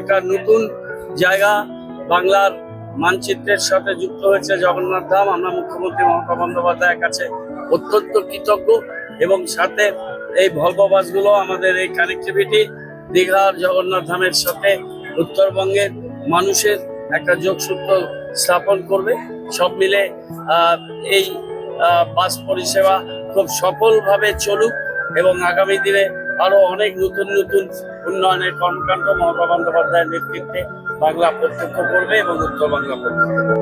একটা নতুন জায়গা বাংলার মানচিত্রের সাথে যুক্ত হয়েছে জগন্নাথ ধাম। আমরা মুখ্যমন্ত্রী মমতা বন্দ্যোপাধ্যায়ের কাছে অত্যন্ত কৃতজ্ঞ, এবং সাথে এই ভলভো বাসগুলো আমাদের এই কানেক্টিভিটি দীঘার জগন্নাথ ধামের সাথে উত্তরবঙ্গের মানুষের একটা যোগসূত্র স্থাপন করবে। সব মিলে এই বাস পরিষেবা খুব সফলভাবে চলুক, এবং আগামী দিনে আরো অনেক নতুন নতুন উন্নয়নের কর্মকাণ্ড মমতা বন্দ্যোপাধ্যায়ের নেতৃত্বে বাংলা প্রত্যক্ষ করবে এবং উত্তর বাংলা প্রত্যক্ষ করবে।